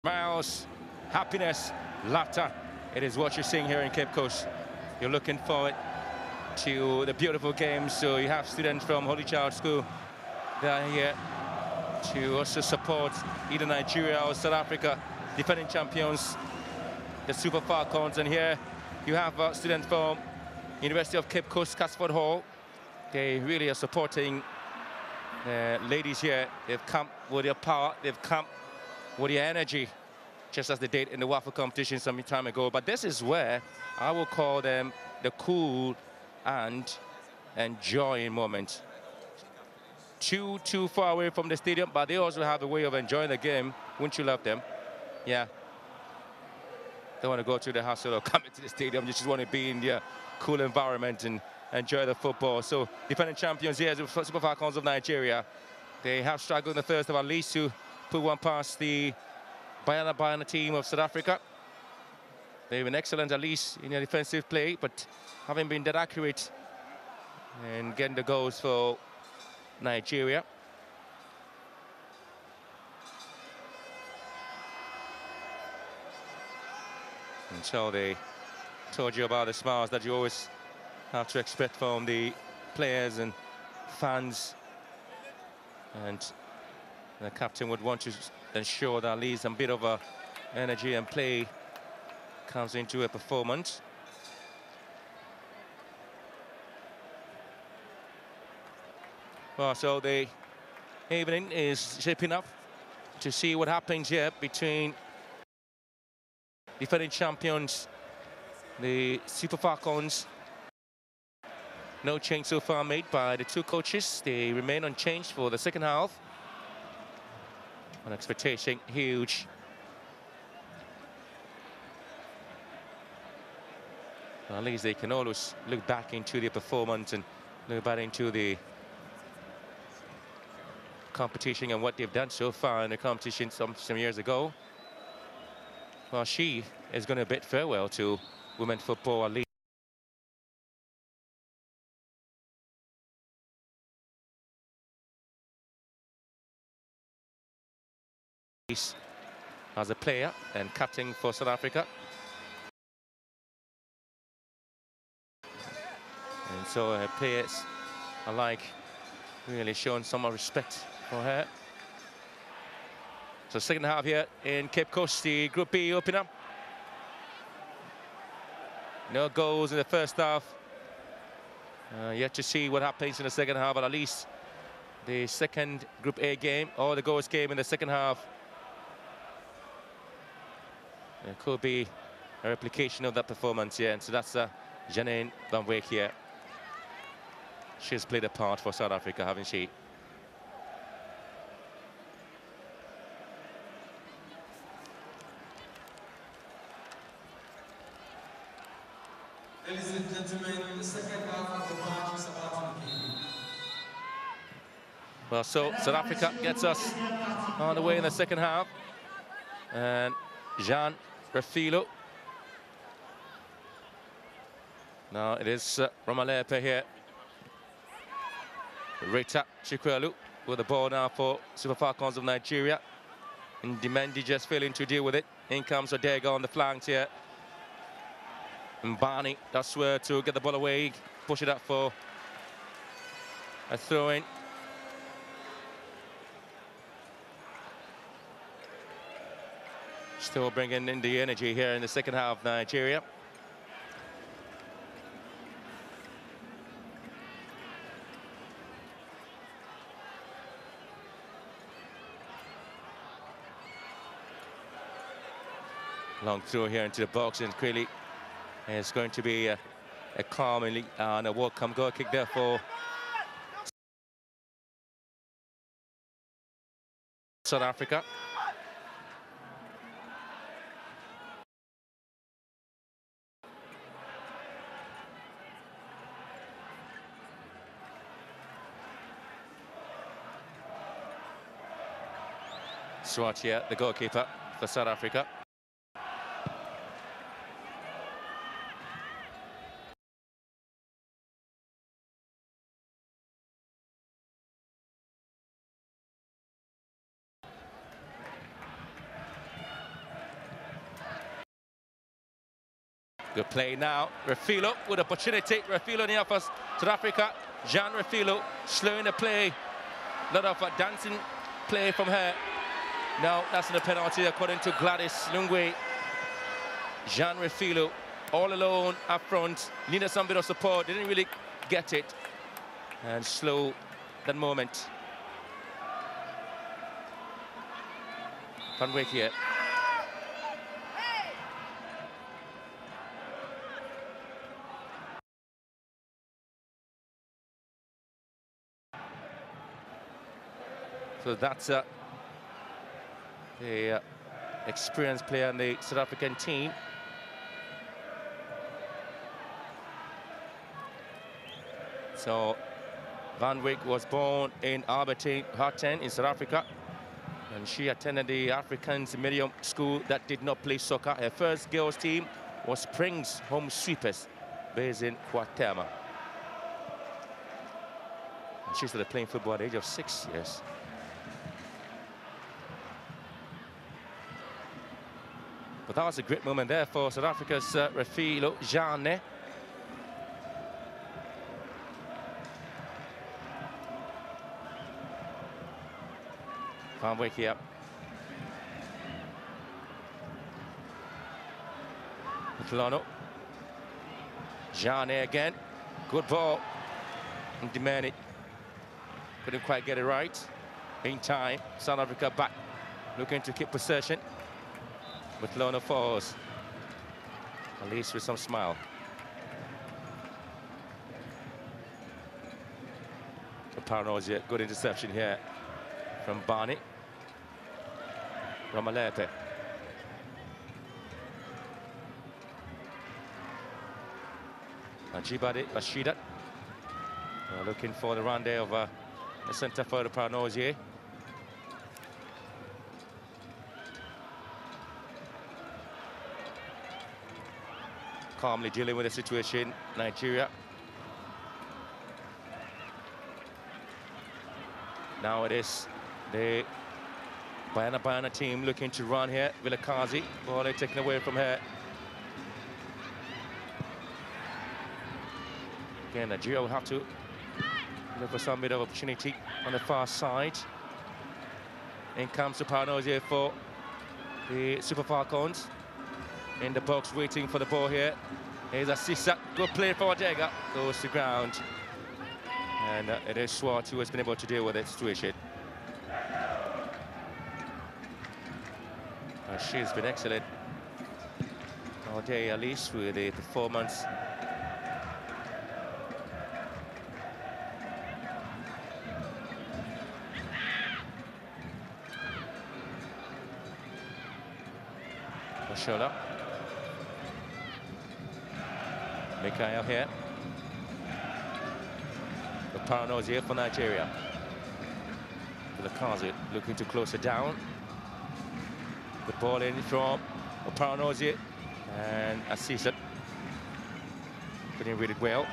Smiles, happiness, laughter. It is what you're seeing here in Cape Coast. You're looking forward to the beautiful games. So you have students from Holy Child School that are here to also support either Nigeria or South Africa, defending champions, the Super Falcons. And here you have students from University of Cape Coast, Casford Hall. They really are supporting ladies here. They've come with their power, they've come with their energy, just as they did in the waffle competition some time ago. But this is where I will call them the cool and enjoying moment. Too far away from the stadium, but they also have a way of enjoying the game. Wouldn't you love them? Yeah. Don't want to go to the hustle or come into the stadium. You just want to be in the cool environment and enjoy the football. So defending champions here, the Super Falcons of Nigeria. They have struggled in the first half at least to put one past the Bayana team of South Africa. They've been excellent at least in their defensive play, but haven't been that accurate in getting the goals for Nigeria. And so they told you about the smiles that you always have to expect from the players and fans. And the captain would want to ensure that at least a bit of energy and play comes into a performance. Well, so the evening is shaping up to see what happens here between defending champions, the Super Falcons. No change so far made by the two coaches. They remain unchanged for the second half. An expectation huge. Well, at least they can always look back into their performance and look back into the competition and what they've done so far in the competition some years ago. Well, she is going to bid farewell to women's football at least as a player and captain for South Africa. And so her players alike really showing some respect for her. So second half here in Cape Coast, the Group B opener. No goals in the first half. Yet to see what happens in the second half, but at least the second Group A game, or the goals came in the second half. It could be a replication of that performance here, and so that's Janine van Wyk here. She's played a part for South Africa, haven't she? Ladies and gentlemen, the second half of the match is about to begin. Well, so South Africa gets us on the way in the second half. And Jean Refilo. Now it is Ramalepe here. Rita Chikwelu with the ball now for Super Falcons of Nigeria. And Dimendi just failing to deal with it. In comes Odega on the flanks here. And Barney, that's where to get the ball away, push it up for a throw-in. Still bringing in the energy here in the second half of Nigeria. Long throw here into the box, and clearly it's going to be a calm and a welcome goal kick there for South Africa. Swart here, the goalkeeper for South Africa. Good play now. Refilo with opportunity. Refilo in the offers. South Africa. Jean Refilo slowing the play. A lot of dancing play from her. No, that's not a penalty according to Gladys Lungwe. Jean Refilo all alone up front. Needed some bit of support. Didn't really get it. And slow that moment. Van Wyk here. So that's the experienced player on the South African team. So Van Wyk was born in Gauteng in South Africa, and she attended the Afrikaans medium school that did not play soccer. Her first girls team was Springs Home Sweepers, based in Kwatema. And she started playing football at the age of 6 years. But that was a great moment there for South Africa's Refilo Jane. Van Wyk here. Milano. Jane again. Good ball. And Demani couldn't quite get it right. Meantime, South Africa back, looking to keep possession. Milano falls, at least with some smile. Paranoia, good interception here from Barney. Ramalepe. Ajibade Rashida. Looking for the run there of the centre for the Paranoia. Calmly dealing with the situation, Nigeria. Now it is the Bayana team looking to run here. Vilakazi, ball taken away from her. Again, Nigeria will have to look for some bit of opportunity on the far side. In comes the Paranoia for the Super Falcons. In the box, waiting for the ball here. Here's Assisa, good play for Odega. Goes to ground. And it is Swart who has been able to deal with that situation. She's been excellent all day, at least, with the performance. Oshola. Mikhail here. The Paranoia here for Nigeria. Vilakazi looking to close it down. The ball in from Paranoia and Assisa. Couldn't read it well.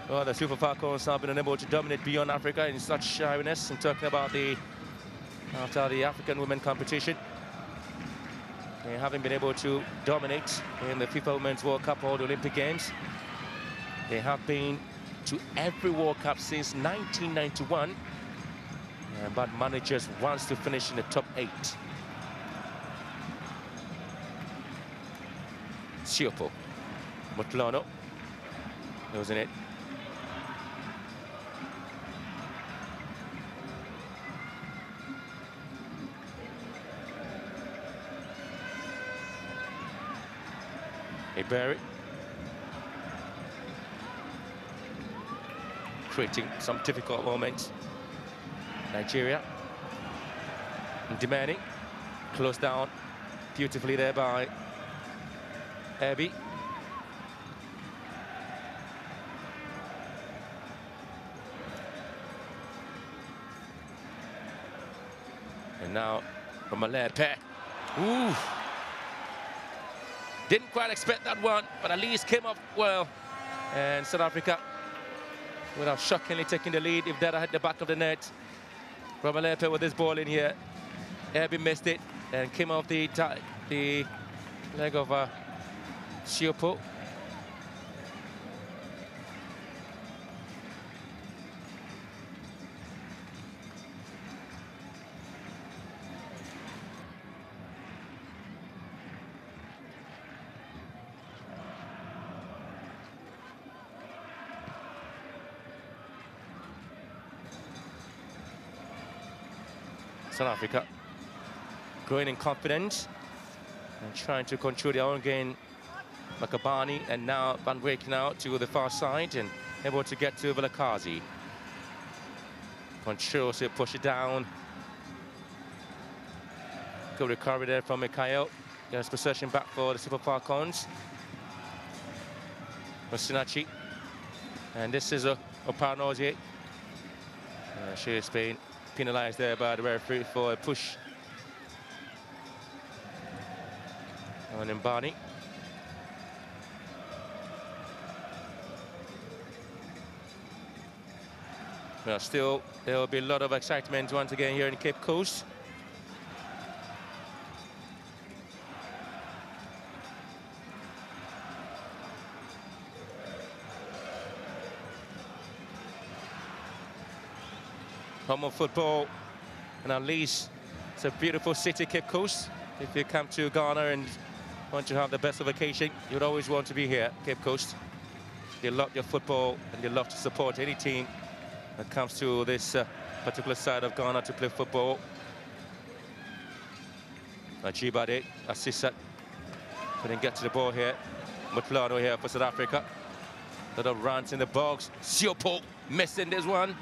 Well, the Super Falcons have been unable to dominate beyond Africa in such shyness. And talking about after the African women competition, they haven't been able to dominate in the FIFA Women's World Cup or the Olympic Games. They have been to every World Cup since 1991, but managers wants to finish in the top 8. Siopo, Mutlano, losing it. Barry creating some difficult moments. Nigeria. Demani closed down beautifully there by Ebi. And now from Malepe. Ooh. Didn't quite expect that one, but at least came up well. And South Africa would have shockingly taken the lead if that had hit the back of the net. Romelepe with his ball in here. Erby missed it and came off the leg of Siopo. South Africa growing in confidence and trying to control their own game. Makabani and now Van Breaking out to the far side and able to get to Vilakazi. Controls it, push it down. Good recovery there from Mikhail. Gets possession back for the Super Falcons. Osinachi. And this is Oparnozie. She is being penalized there by the referee for a push on Mbani. Well, still, there will be a lot of excitement once again here in Cape Coast. Home of football, and at least it's a beautiful city, Cape Coast. If you come to Ghana and want to have the best of vacation, you'd always want to be here, Cape Coast. You love your football and you love to support any team that comes to this particular side of Ghana to play football. Ajibade, Assisat, couldn't get to the ball here. Mutlano here for South Africa. A lot of runs in the box. Siopo missing this one.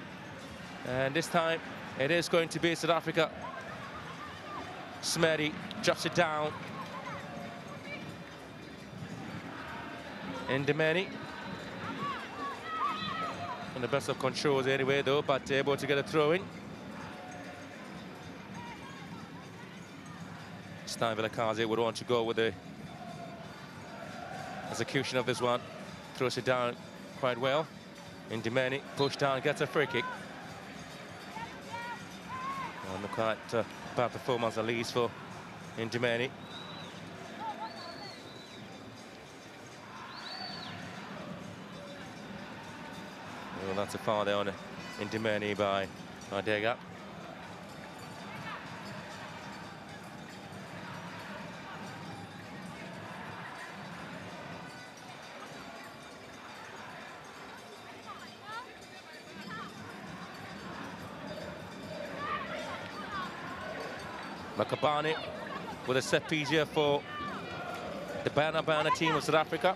And this time, it is going to be South Africa. Smerdy drops it down. Ndimeni. And the best of controls anyway, though, but able to get a throw in. This time, Vilakazi would want to go with the execution of this one. Throws it down quite well. Ndimeni pushed down, gets a free kick. Not quite bad performance at least for Ndimeni. Well, that's a foul there on Ndimeni by Dega. Makabani with a set piece here for the Bana team of South Africa.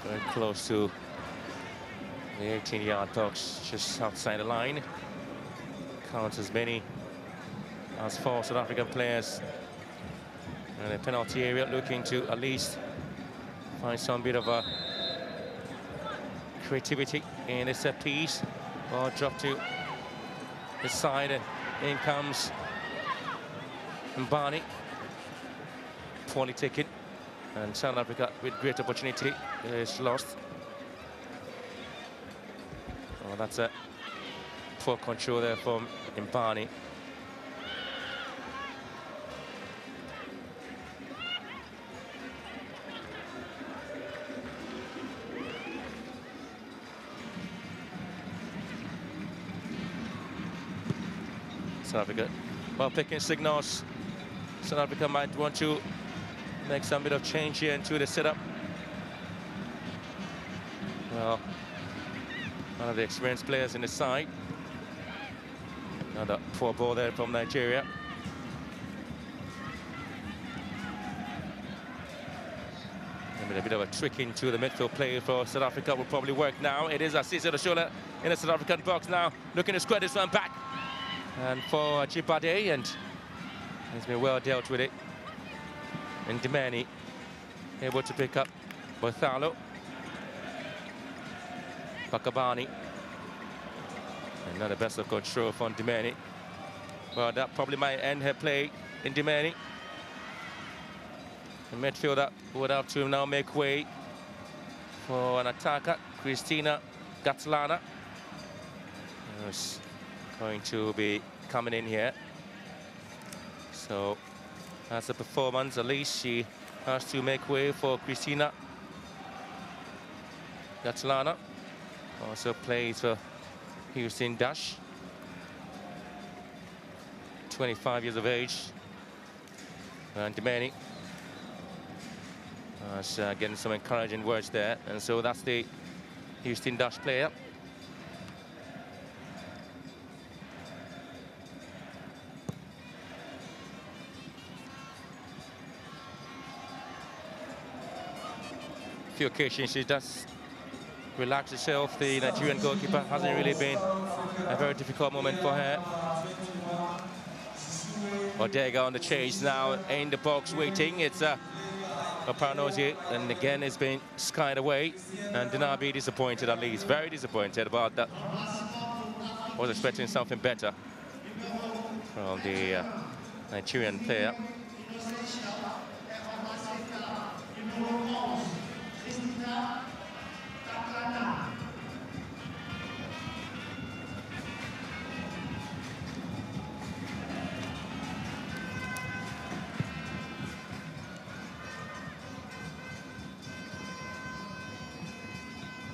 Very close to the 18-yard box, just outside the line. Counts as many as 4 South African players. And the penalty area looking to at least find some bit of a creativity in this set piece. Ball dropped to the side and in comes Mbani. Poorly taken. And South Africa with great opportunity is lost. Oh, that's a poor control there from Mbani. South Africa, well, picking signals. South Africa might want to make some bit of change here into the setup. Well, one of the experienced players in the side. Another poor ball there from Nigeria. A bit of a trick into the midfield play for South Africa will probably work now. It is Asisi Oshola in the South African box now, looking to square this one back. And for Ajibade, and he's been well dealt with it. And Ndimeni able to pick up Bothalo. Bakabani. Another best of control from Ndimeni. Well, that probably might end her play in Dimeni. The midfielder would have to now make way for an attacker, Christina Gatlana, who's going to be coming in here. So, as a performance, at least she has to make way for Christina Gatlana. Also plays for Houston Dash. 25 years of age. And Dimeni getting some encouraging words there. And so that's the Houston Dash player. A few occasions she does relax herself. The Nigerian goalkeeper hasn't really been a very difficult moment for her. Odega on the chase now in the box waiting. It's Oparanozie, and again it's been skied away. And Dinabi disappointed, at least very disappointed about that. Was expecting something better from the Nigerian player.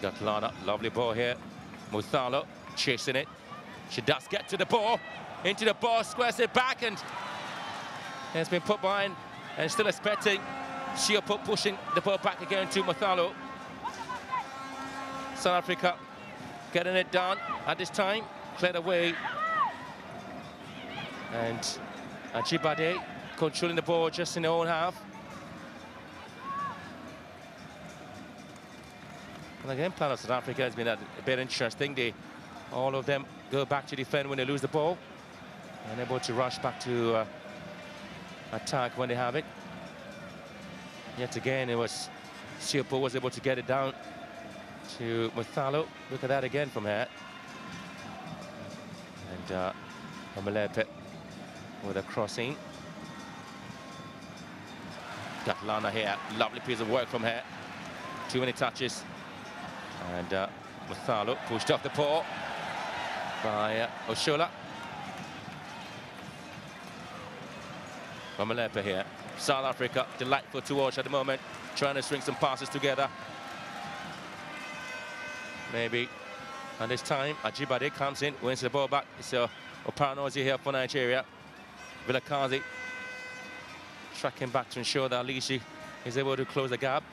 Gatlana, lovely ball here. Muthalo chasing it. She does get to the ball, into the ball, squares it back, and it's been put behind, and still expecting Siopo pushing the ball back again to Muthalo. South Africa getting it done at this time, cleared away. And Ajibade controlling the ball just in their own half. And again, plan of South Africa has been a bit interesting. All of them go back to defend when they lose the ball, and able to rush back to attack when they have it. Yet again, it was Siopo was able to get it down to Muthalo. Look at that again from her. And Omelepe with a crossing. Gatlana here, lovely piece of work from her. Too many touches. And Muthalo pushed off the ball by Oshola. Omelepe here. South Africa, delightful to watch at the moment, trying to string some passes together. Maybe. And this time, Ajibade comes in, wins the ball back. It's Oparanozie here for Nigeria. Vilakazi tracking back to ensure that Alishi is able to close the gap.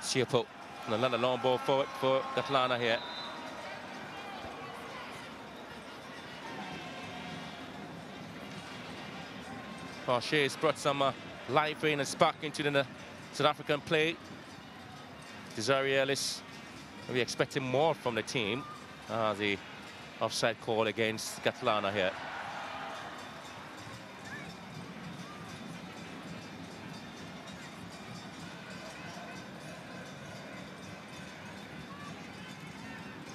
Siopo, another long ball forward for Gatlana here. Well, she's brought some life in and spark into the South African play. Desiree Ellis, we're expecting more from the team. The offside call against Gatlana here.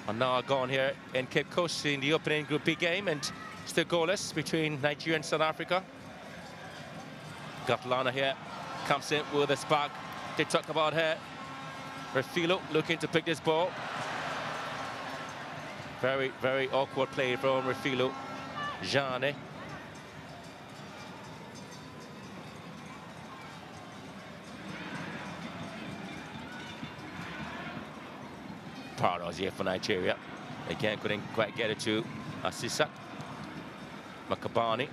And now gone here in Cape Coast in the opening Group B game, and still goalless between Nigeria and South Africa. Gatlana here comes in with a spark. They talk about her. Refilo looking to pick this ball. Very, very awkward play from Refilo. Jane. Paros here for Nigeria. Again, couldn't quite get it to Asisa. Makabani.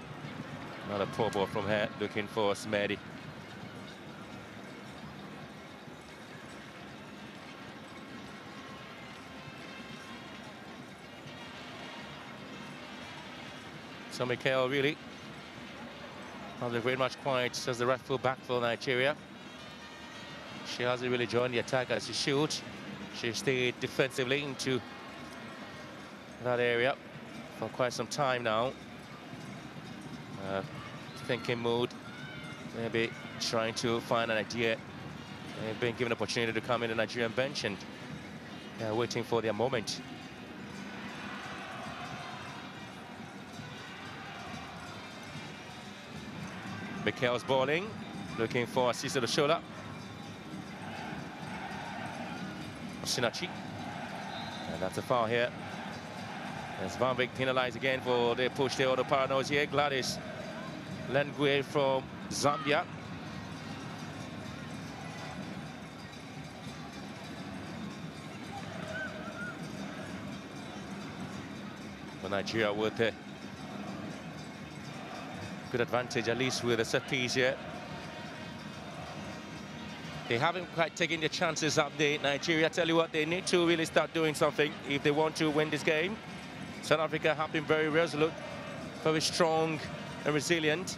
Another poor ball from her, looking for Smedi. So Mikel really hasn't very much quiet as the right full back for Nigeria. She hasn't really joined the attack as she should. She stayed defensively into that area for quite some time now. Thinking mood, maybe trying to find an idea. They've been given an opportunity to come in the Nigerian bench, and waiting for their moment. Mikhail's bowling, looking for assist to the shoulder. Sinachi. And that's a foul here. As Van Beek penalized again for the push there on the Paranos here. Gladys Lengwe from Zambia. For Nigeria with a good advantage, at least with a set piece here. They haven't quite taken the chances up there. Nigeria, tell you what, they need to really start doing something if they want to win this game. South Africa have been very resolute, very strong and resilient.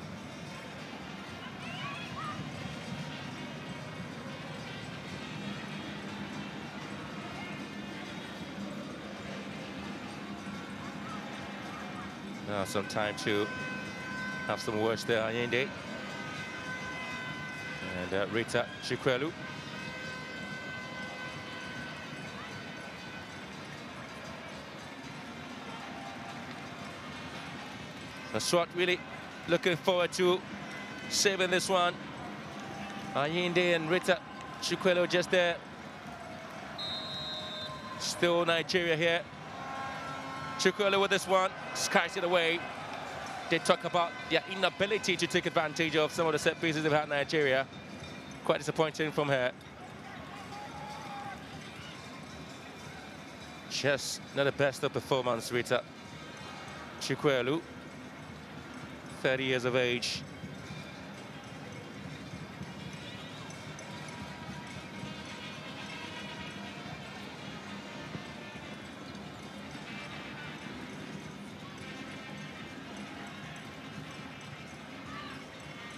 Now some time to have some words there, Ayinde. And Rita Chikwelu. Swat really looking forward to saving this one. Ayinde and Rita Chikwelu just there. Still Nigeria here. Chikwelu with this one, skies it away. They talk about their inability to take advantage of some of the set pieces they've had in Nigeria. Quite disappointing from her. Just not the best of performance, Rita Chikwelu. 30 years of age.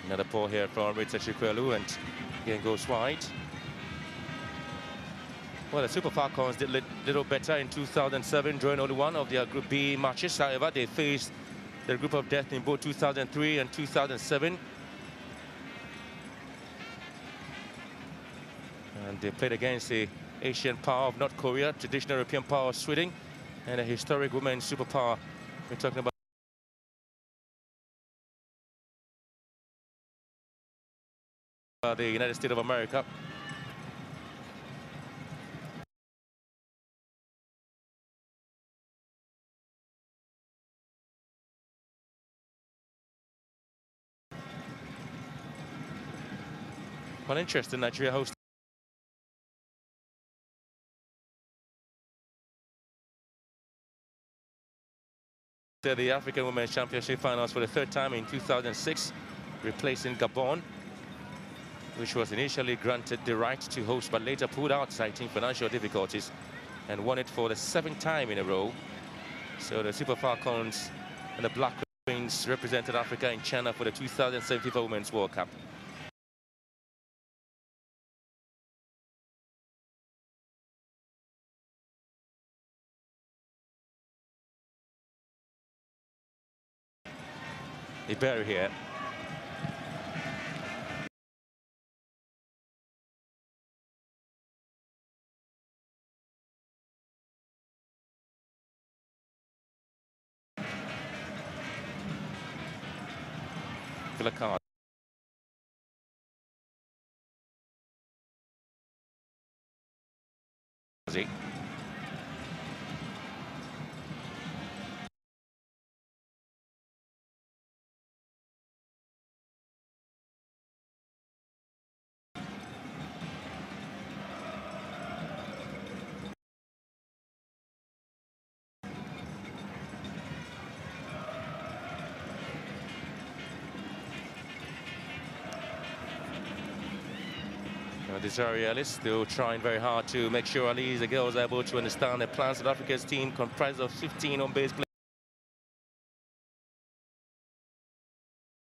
Another ball here from Rita Chikwelu, and again goes wide. Well, the Super Falcons did a little better in 2007, drawing only one of their Group B matches. However, they faced the group of death in both 2003 and 2007. And they played against the Asian power of North Korea, traditional European power of Sweden, and a historic women's superpower. We're talking about the United States of America. Well, interesting, Nigeria host the African Women's Championship Finals for the third time in 2006, replacing Gabon, which was initially granted the right to host but later pulled out citing financial difficulties, and won it for the 7th time in a row. So the Super Falcons and the Black Queens represented Africa in China for the 2007 FIFA Women's World Cup. Iberi here. Vilacard. Desiree Ellis still trying very hard to make sure at least the girls are able to understand the plans. South Africa's team comprised of 15 on-base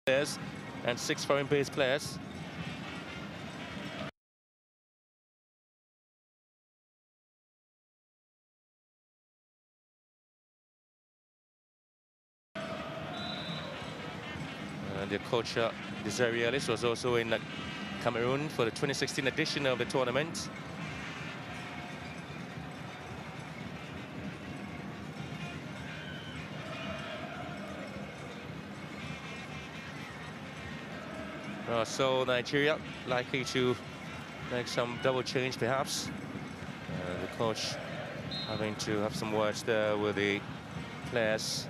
players and 6 foreign-base players. And the coach, Desiree Ellis, was also in Cameroon for the 2016 edition of the tournament. So Nigeria likely to make some double change perhaps. The coach having to have some words there with the players.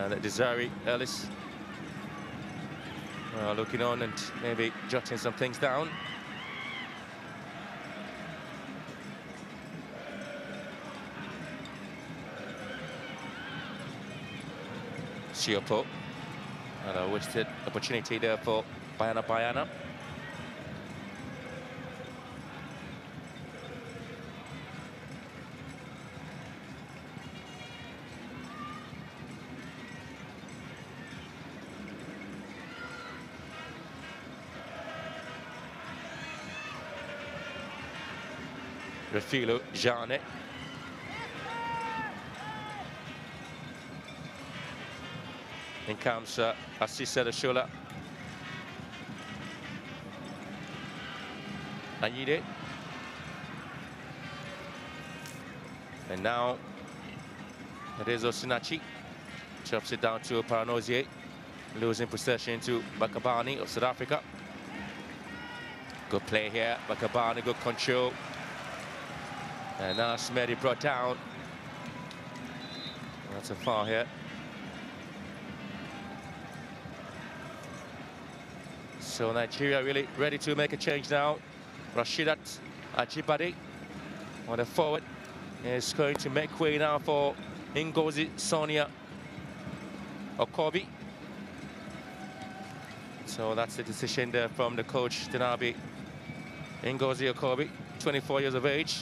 The Desiree Ellis looking on and maybe jotting some things down. Siopo, and a wasted opportunity there for Bayana. Refilo Jane. In comes Assisa Shola. Anyide. And now it is Osinachi. Chops it down to Paranozie. Losing possession to Bakabani of South Africa. Good play here. Bakabani, good control. And now Smedi brought down. That's a foul here. So Nigeria really ready to make a change now. Rashidat Ajibade on the forward is going to make way now for Ngozi Sonia Okobi. So that's the decision there from the coach, Dinabi. Ngozi Okobi, 24 years of age.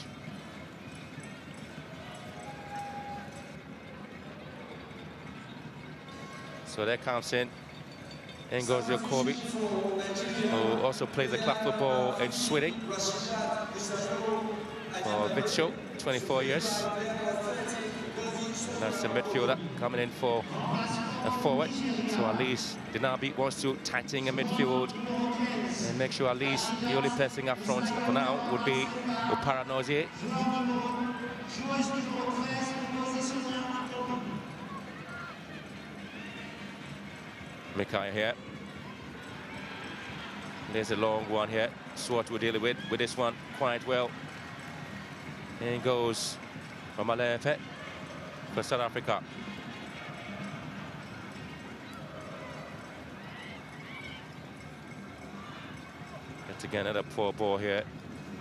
So that comes in Ngozi Okobi, who also plays the club football in Sweden for Vitcho, 24 years. That's the midfielder coming in for a forward. So at least Dinabi wants to tighten a midfield and make sure at least the only person up front for now would be Paranozie. Mikai here. There's a long one here. Swart will deal with this one quite well. And goes Mamalefe for South Africa. That's again another poor ball here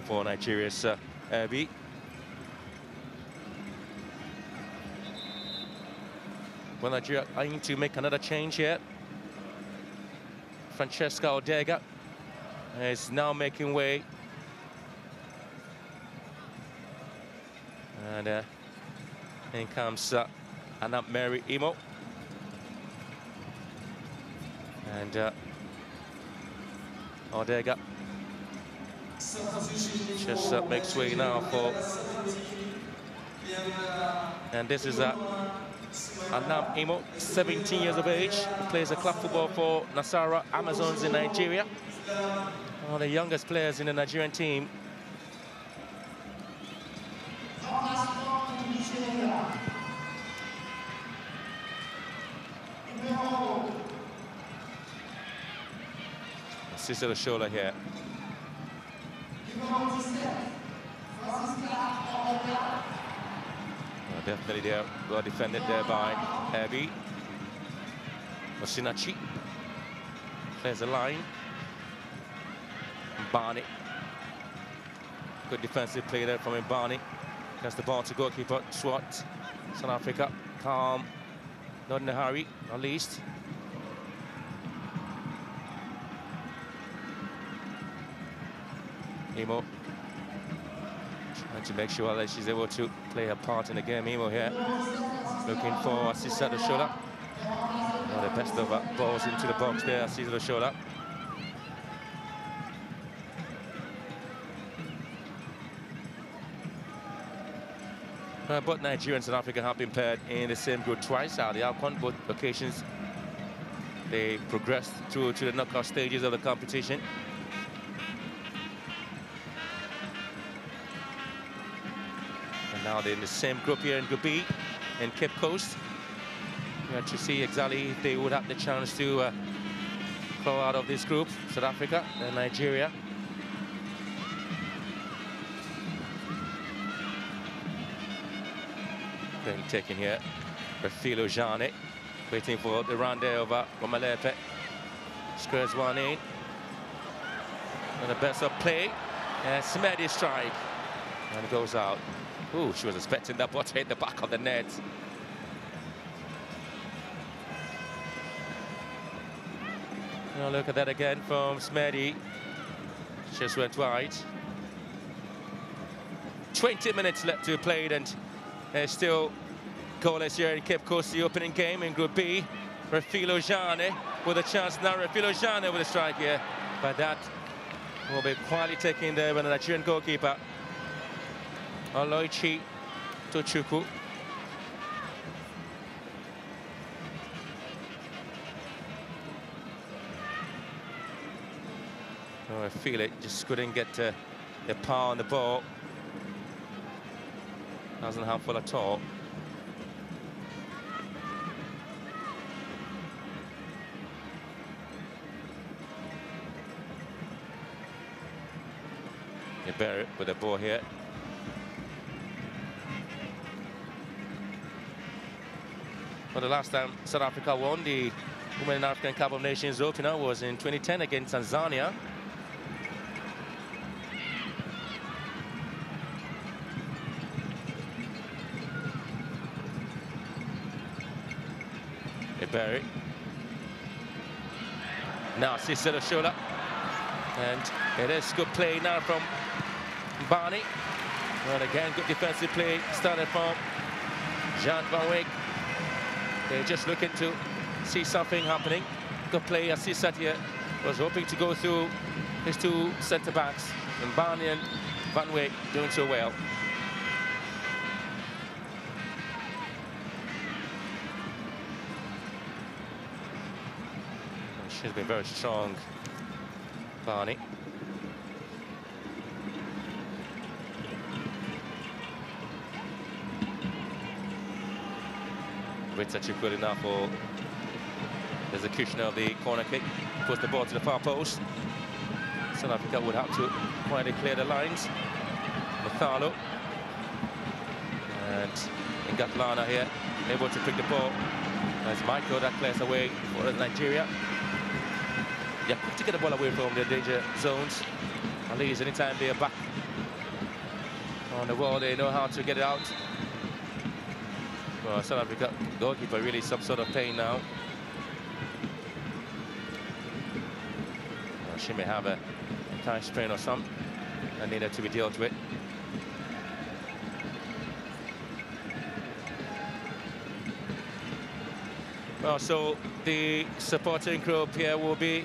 for Nigeria's Abby. Well, Nigeria aiming to make another change here. Francesca Odega is now making way. And in comes Anna Mary Imo. And Odega just makes way now for... And this is Anam Imo, 17 years of age, plays a club football for Nasarawa Amazons in Nigeria. One of the youngest players in the Nigerian team. Cicero Shola here. Definitely there, well defended there by Abby. Osinachi plays a line. Barney. Good defensive play there from Barney. Gets the ball to goalkeeper Swart. South Africa, calm, not in a hurry, at least. Imo. To make sure that she's able to play her part in the game. Imo here, looking for Assisa Shola. The best of balls into the box there, Assisa Shola. Both Nigeria and South Africa have been paired in the same group twice. They have on both occasions. They progressed through to the knockout stages of the competition. Now they're in the same group here in Group B in Cape Coast. To see exactly if they would have the chance to flow out of this group, South Africa and Nigeria. Being taken here, Refilo Jane, waiting for the run there over Omalepe. Squares one in. And the best of play. And Smedi strike. And goes out. Ooh, she was expecting that ball to hit the back of the net. Now look at that again from Smedi. Just went wide. 20 minutes left to play, and they're still goalless here in Cape Coast, the opening game in Group B. Refilo Jane with a chance now. Refilo Jane with a strike here. But that will be quietly taken there by the Nigerian goalkeeper, Oloichi Tochukwu. Oh, I feel it, just couldn't get the power on the ball. Wasn't helpful at all. Barrett with the ball here. Well, the last time South Africa won the Women in African Cup of Nations opener was in 2010 against Tanzania. Barrett. Now Cicero shoulder. And it is good play now from Barney. And again, good defensive play started from Jan van Wyk. They're just looking to see something happening. Good play, as he said here, was hoping to go through his two centre-backs, and Barney and Van Wyk doing so well. And she's been very strong, Barney. It's actually good enough for the execution of the corner kick. Puts the ball to the far post. South Africa would have to quietly clear the lines. Mathalo. And Ngatlana here, able to pick the ball. As Michael, that clears away for Nigeria. Yeah, quick to get the ball away from the danger zones. At least anytime they're back on the wall, they know how to get it out. Well, South Africa goalkeeper really some sort of pain now. Well, she may have a thigh sprain or something that needed to be dealt with. Well, so the supporting group here will be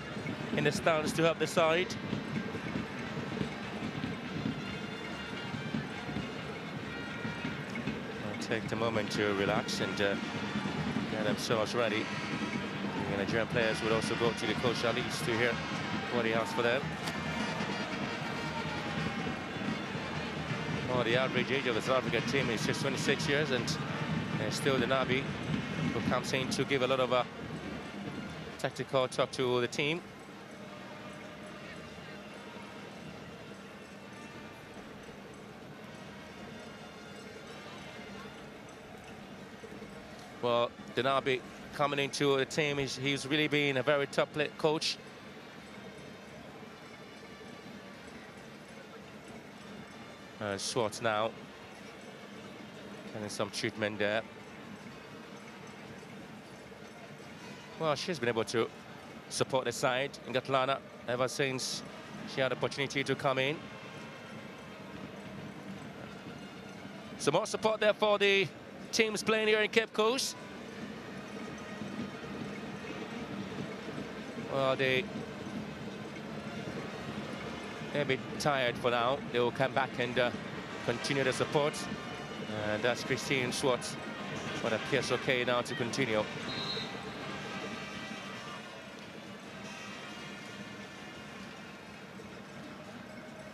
in the stands to help the side. Take the moment to relax and get themselves ready. The Nigerian players would also go to the coach at least to hear what he has for them. Well, the average age of the South African team is just 26 years, and still the Nabi, who comes in to give a lot of tactical talk to the team. Well, Denabi coming into the team, he's really been a very top coach. Swartz now getting some treatment there. Well, she's been able to support the side in Ngatlana ever since she had the opportunity to come in. Some more support there for the teams playing here in Cape Coast. Well, they're a bit tired for now. They will come back and continue the support. And that's Christine Swartz. But appears okay now to continue.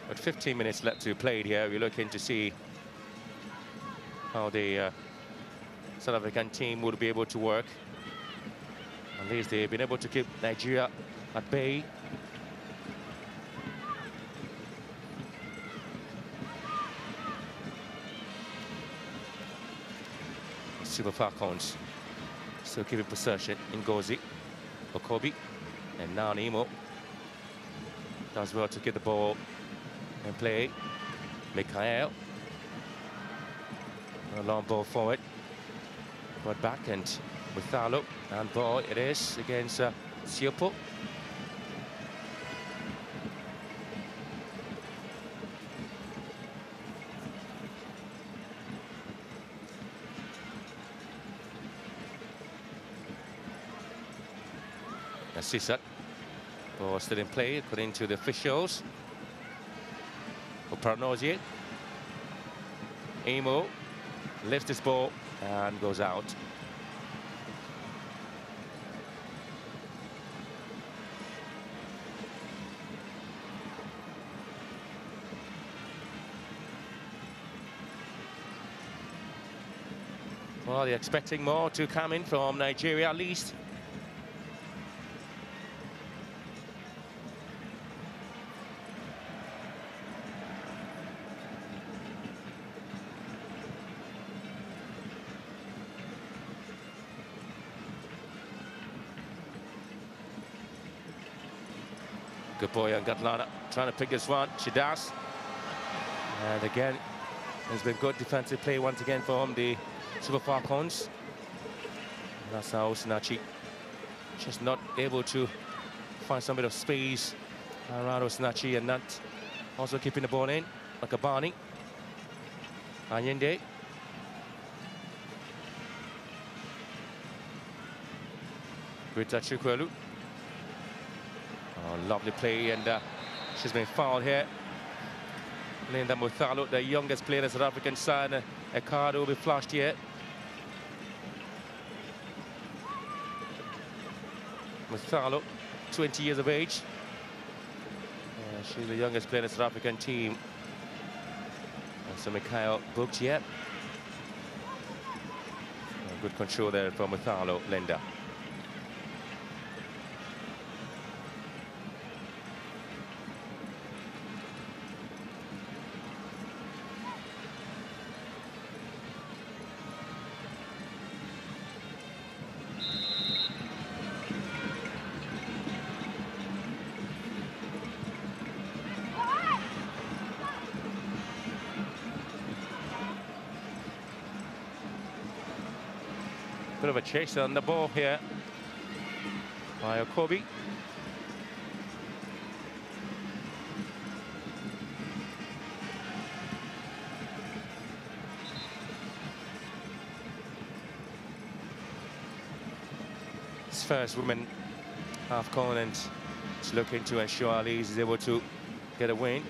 But 15 minutes left to play here. We're looking to see how the South African team would be able to work. At least they've been able to keep Nigeria at bay. Super Falcons still keeping possession. Ngozi, Okobi, and now Nemo does well to get the ball and play. Mikhail, a long ball forward, but back and Muthalo, and ball it is against Siopo. Sisat, ball still in play according to the officials. Oparnozie, Emo lifts this ball and goes out. Well, they're expecting more to come in from Nigeria at least. Good boy on Gatlana, trying to pick this one. She does. And again, there's been good defensive play once again from the Super Falcons. That's how Osinachi just not able to find some bit of space around Osinachi, and not also keeping the ball in, like a Barney. Allende. Rita Chukwelu. Oh, lovely play, and she's been fouled here. Linda Muthalo, the youngest player on the South African side. A card will be flashed here. Muthalo, 20 years of age. She's the youngest player in the South African team. And so Mikhail booked yet. Good control there from Muthalo, Linda. Bit of a chase on the ball here by Okobi. His first women AFCON, and it's looking to ensure Ali is able to get a win.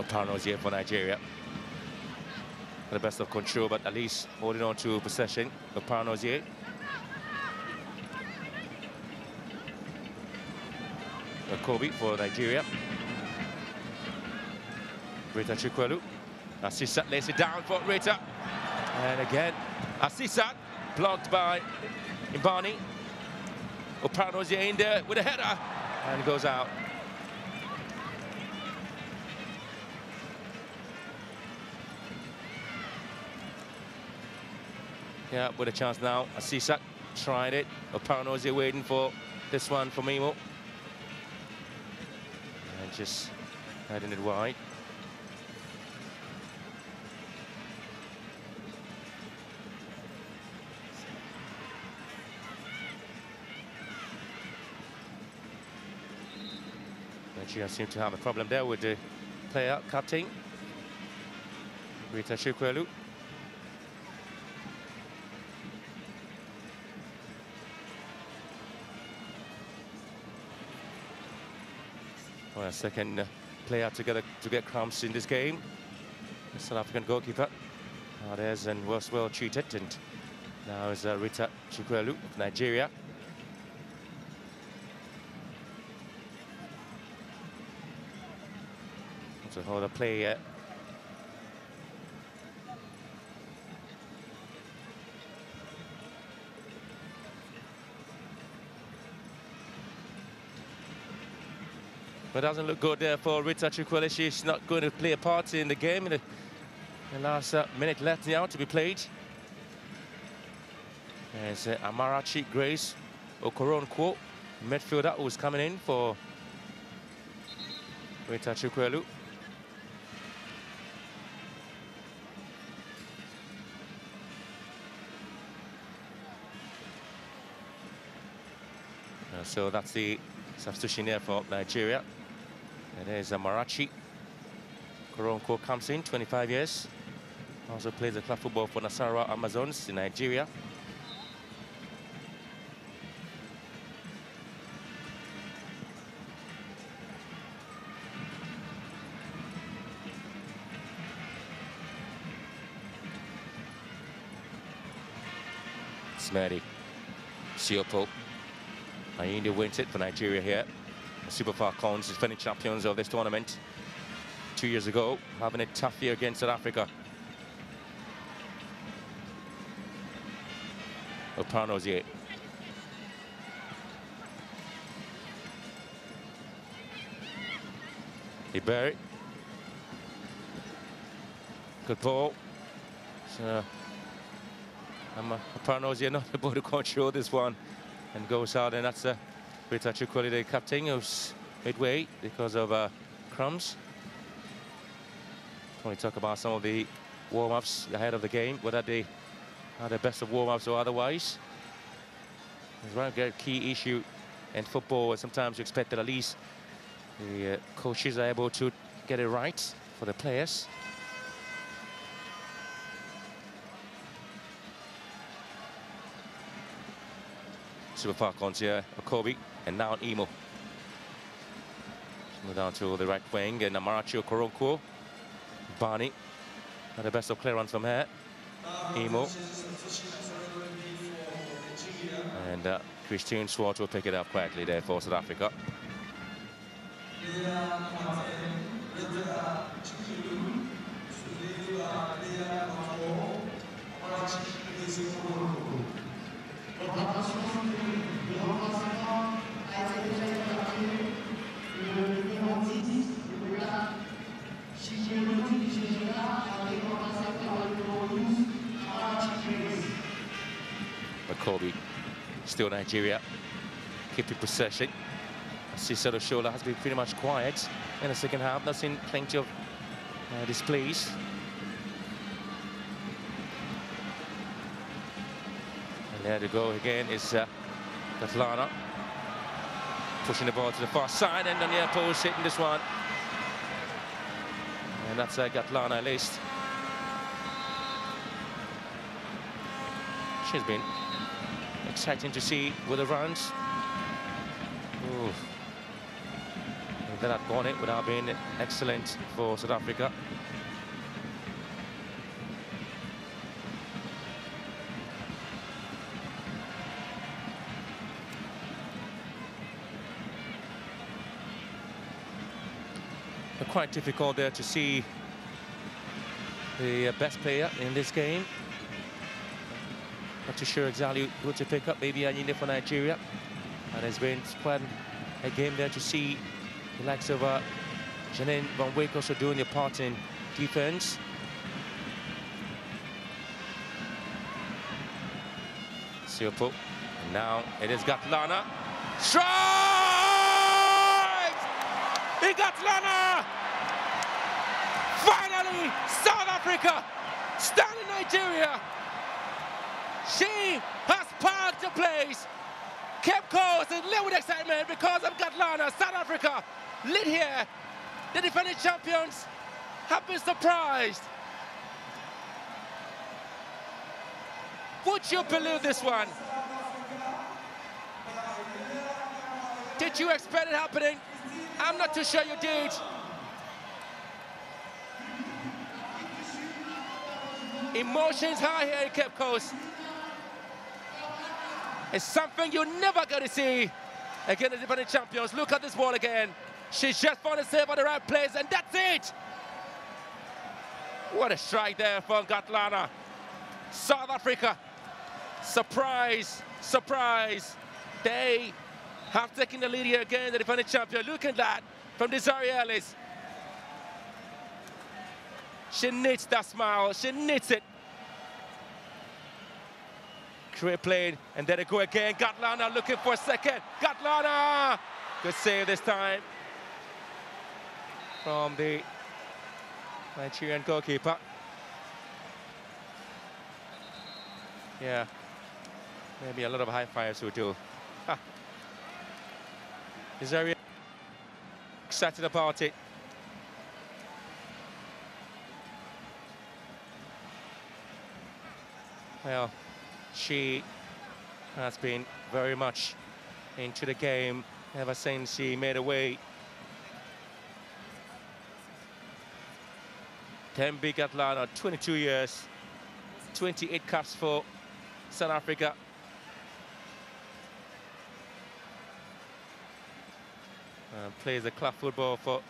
Parnos here for Nigeria. The best of control, but at least holding on to possession of Parnos here. Kobe for Nigeria. Rita Chukwelu. Asisat lays it down for Rita. And again, Asisat blocked by Imbani. Oparnozie in there with a header and goes out. Yeah, with a chance now. Asisat tried it. Oparnozie waiting for this one from Emo. And just heading it wide. Nigeria seem to have a problem there with the player cutting. Rita Chukwelu. Well, a second player to get cramps in this game. The South African goalkeeper. There's and was well treated, and now is Rita Chukwelu of Nigeria. So how the play. But it doesn't look good there for Rita Chukwueze. She's not going to play a part in the game in the last minute left now to be played. There's Amarachi Grace Okoronkwo, midfielder, who's coming in for Rita Chukwueze. So that's the substitution there for Nigeria. And there's Amarachi. Okoronkwo comes in, 25 years. Also plays the club football for Nasarawa Amazons in Nigeria. Smerdy, Siopo, Ayinde wins it for Nigeria here. The Super Falcons, defending champions of this tournament 2 years ago, having a tough year against South Africa. Opanozie. Iberi. Good ball. So, Opanozie not able to control this one and goes out, and that's Rita Chukwueze, the captain, who's midway because of crumbs. When we talk about some of the warm-ups ahead of the game, whether they are the best of warm-ups or otherwise. It's one very key issue in football, and sometimes you expect that at least the coaches are able to get it right for the players. Super Falcons here, Okobi, and now Imo. Move down to the right wing, and Amarachi Okoronkwo. Barney, not the best of clearance from here. Imo. And Christine Swart will pick it up quietly there for South Africa. McCoby, still Nigeria, keeping possession. Cicero Shola has been pretty much quiet in the second half, not seen plenty of displays. And there to go again is Gatlana, pushing the ball to the far side, and on the air post hitting this one. And that's Gatlana at least. She's been exciting to see with the runs. Ooh. That had gone it without being excellent for South Africa. Quite difficult there to see the best player in this game. Not too sure exactly who to pick up. Maybe Ayinde for Nigeria. And it's been quite a game there to see the likes of Janine Van Wyk also doing their part in defense. Siopo. And now it is Gatlana. Strikes! He Gatlana! Finally, South Africa standing Nigeria. She has parked the place, kept course, and lit with excitement because of Gatlana. South Africa lit here. The defending champions have been surprised. Would you believe this one? Did you expect it happening? I'm not too sure you did. Emotions high here in Cape Coast. It's something you're never going to see against the defending champions. Look at this ball again. She's just found a save on the right place, and that's it! What a strike there from Gatlana. South Africa, surprise, surprise. They have taken the lead here again, the defending champion. Look at that from Desiree Ellis. She knits that smile, she knits it. Great play, and there they go again. Gatlana looking for a second. Gatlana! Good save this time from the Nigerian goalkeeper. Yeah, maybe a lot of high flyers will do. Is very excited about it. Well, she has been very much into the game ever since she made her way. Thembi Gatlana, 22 years, 28 caps for South Africa. Plays the club football for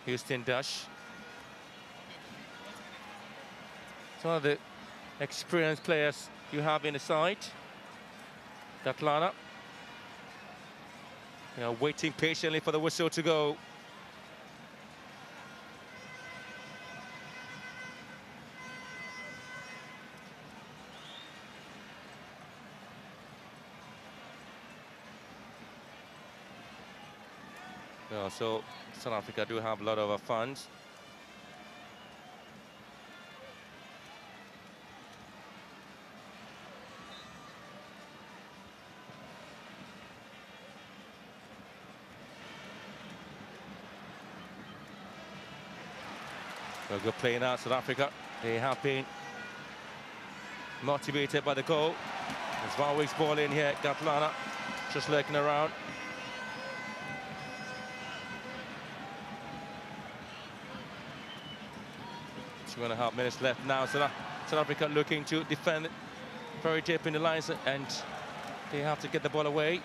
Houston Dash. It's one of the experienced players you have in the side. Gatlana, waiting patiently for the whistle to go. So South Africa do have a lot of funds. Well, good play now, South Africa. They have been motivated by the goal. There's Van Wyck's ball in here, Gatlana just lurking around. 2.5 minutes left now. South Africa looking to defend very deep in the lines, and they have to get the ball away.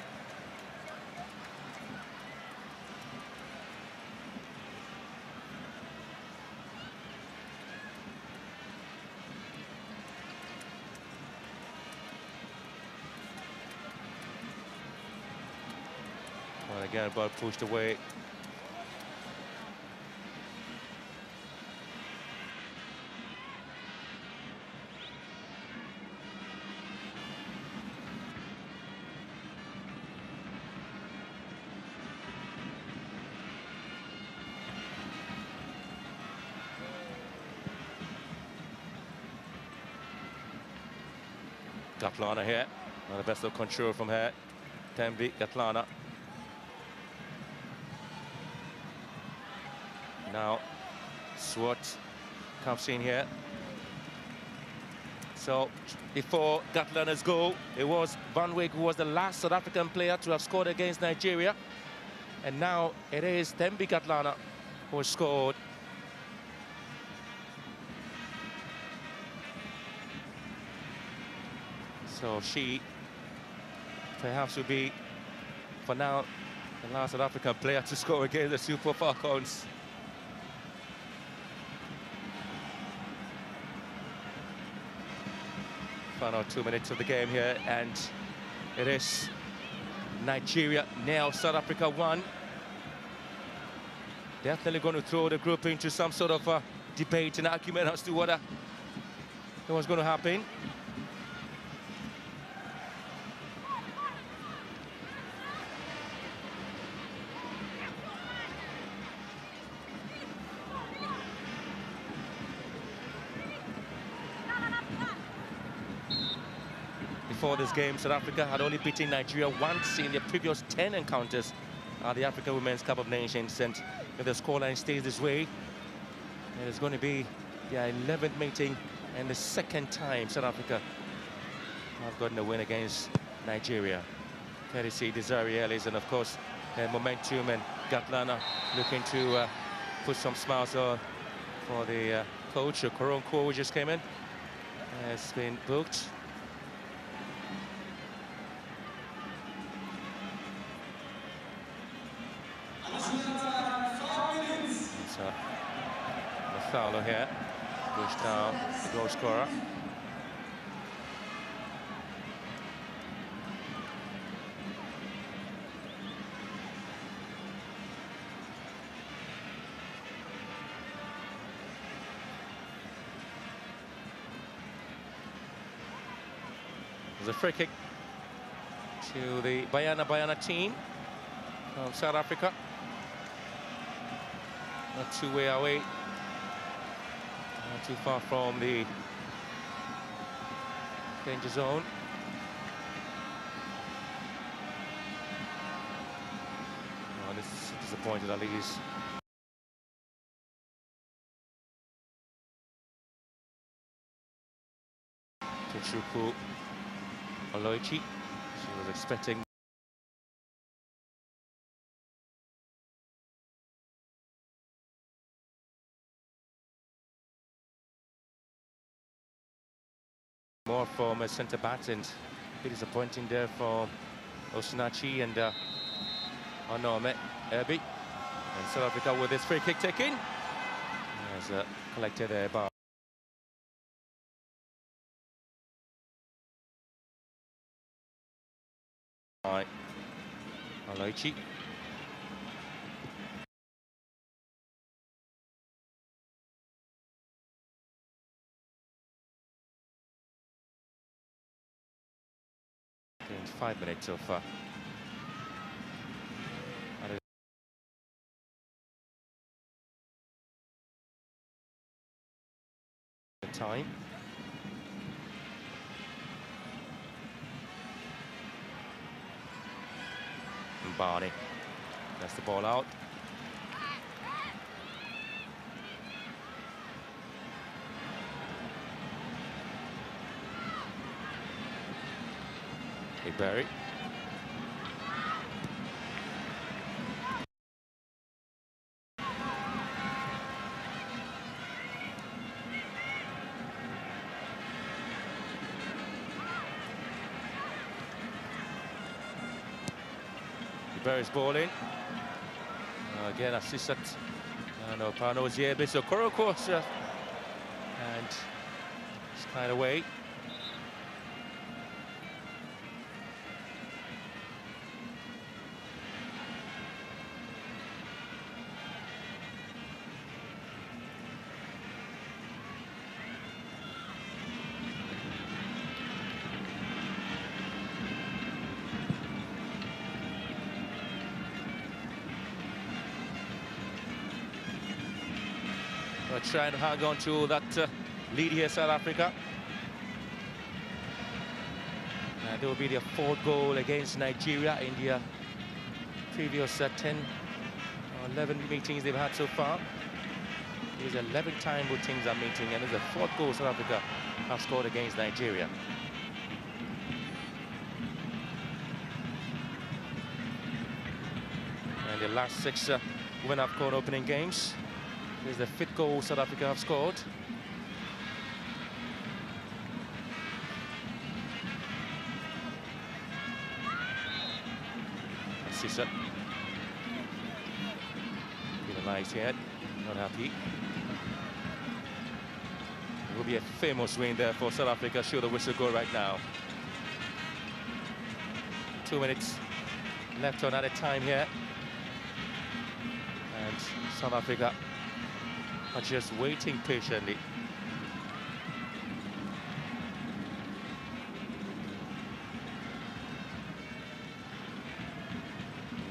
Well, again, ball pushed away. Gatlana here, the best of control from her. Thembi Gatlana. Now Swart comes in here. So before Gatlana's goal, it was Van Wyck who was the last South African player to have scored against Nigeria. And now it is Thembi Gatlana who has scored. So she perhaps will be, for now, the last South African player to score against the Super Falcons. Final 2 minutes of the game here, and it is Nigeria nil, South Africa 1. Definitely going to throw the group into some sort of debate and argument as to what was going to happen. Before this game, South Africa had only beaten Nigeria once in their previous 10 encounters at the African Women's Cup of Nations, and if the scoreline stays this way, it is going to be their 11th meeting and the second time South Africa have gotten a win against Nigeria. Courtesy Desiree Ellis, and of course momentum, and Gatlana looking to put some smiles on for the coach, Koronko, who just came in, has been booked. So, Mathalo here, pushed down the goal scorer. There's a free kick to the Bayana team from South Africa. Not too way away, not too far from the danger zone. Oh, this is disappointed, at least. To Chuku Oloichi. She was expecting more from a centre back, and a bit disappointing there for Osinachi and Onome Erbi. And South Africa with this free kick taken. There's a collector there by Oloichi. In 5 minutes of time. And Barney, that's the ball out. Hey, Barry. Barry's ball in. Again, assistant. No, Pano's here, but so Koro course. And it's kind of away. Trying to hang on to that lead here, South Africa. There will be their 4th goal against Nigeria in their previous 10 or 11 meetings they've had so far. It is 11th time both teams are meeting, and it's the 4th goal South Africa have scored against Nigeria. And the last 6 women have scored opening games. This is the 5th goal South Africa have scored. Sissa. Penalised here, not happy. It will be a famous win there for South Africa. Show the whistle go right now. 2 minutes left on added time here. And South Africa are just waiting patiently.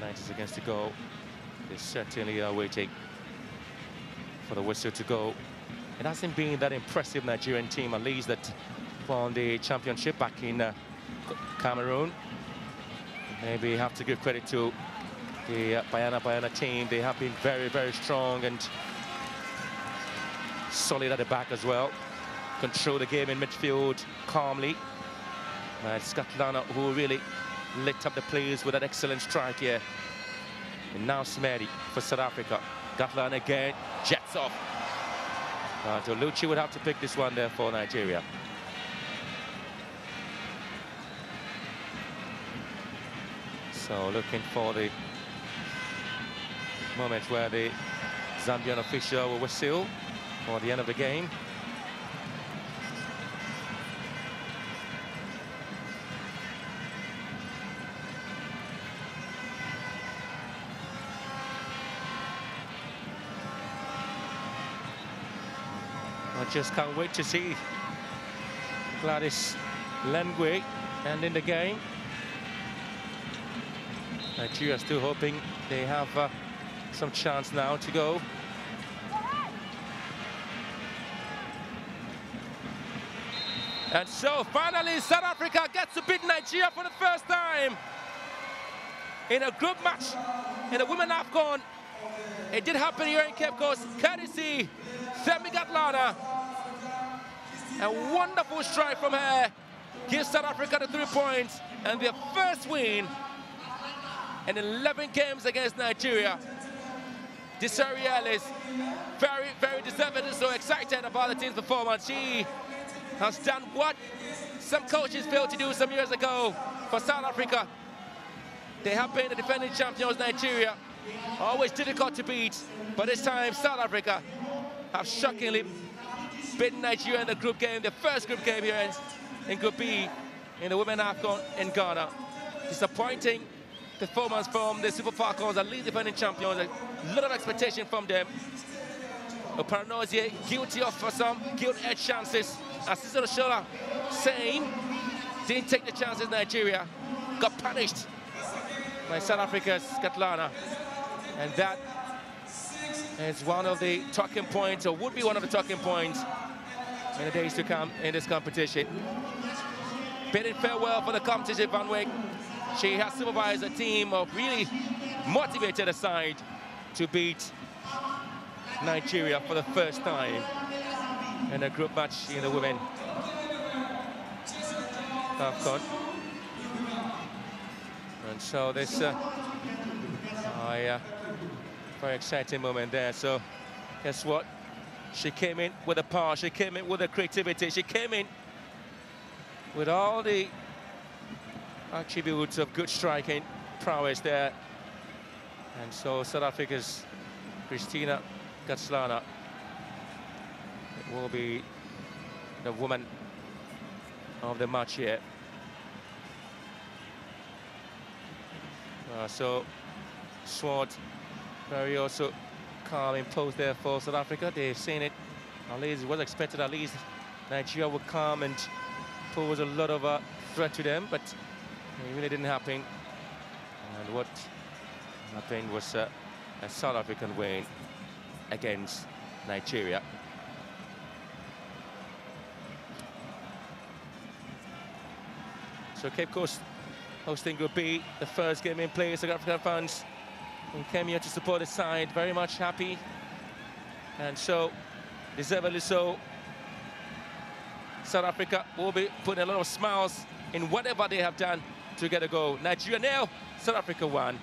Nice against the goal. They certainly are waiting for the whistle to go. It hasn't been that impressive Nigerian team, at least, that won the championship back in Cameroon. Maybe have to give credit to the Bayana team. They have been very, very strong and solid at the back as well. Control the game in midfield calmly. It's Scotland who really lit up the players with that excellent strike here. And now Smedi for South Africa. Gatland again, jets off. Oluchi would have to pick this one there for Nigeria. So looking for the moment where the Zambian official will whistle for the end of the game. I just can't wait to see Gladys Lengwe ending the game. Nigeria still hoping they have some chance now to go. And so finally South Africa gets to beat Nigeria for the first time in a group match in the Women AFCON. It did happen here in Cape Coast, courtesy Thembi Gatlana. A wonderful strike from her gives South Africa the 3 points and their first win in 11 games against Nigeria. Desiree is very, very deserving and so excited about the team's performance. She has done what some coaches failed to do some years ago for South Africa. They have been the defending champions, Nigeria. Always difficult to beat, but this time South Africa have shockingly beaten Nigeria in the group game, the first group game here in Group B in the Women AFCON in Ghana. Disappointing performance from the Super Falcons, the lead defending champions. A lot of expectation from them. Oparanozie guilty of some guilt-edged chances. Assistant Oshola saying didn't take the chances. Nigeria got punished by South Africa's Gatlana, and that is one of the talking points, or would be one of the talking points in the days to come in this competition. Bidding farewell for the competition, Van Wyk. She has supervised a team of really motivated a side to beat Nigeria for the first time in a group match in the Women AFCON. And so this very exciting moment there. So guess what? She came in with the power, she came in with the creativity, she came in with all the attributes of good striking prowess there. And so South Africa's Christina Gatlana will be the woman of the match here. So Swart very also calm and pose there for South Africa. They've seen it. At least it was expected. At least Nigeria would come and pose a lot of threat to them, but it really didn't happen. And what happened was a South African win against Nigeria. So Cape Coast hosting Group B, the first game in play. South African fans who came here to support the side, very much happy. And so, deservedly so, South Africa will be putting a lot of smiles in whatever they have done to get a goal. Nigeria nil, South Africa 1.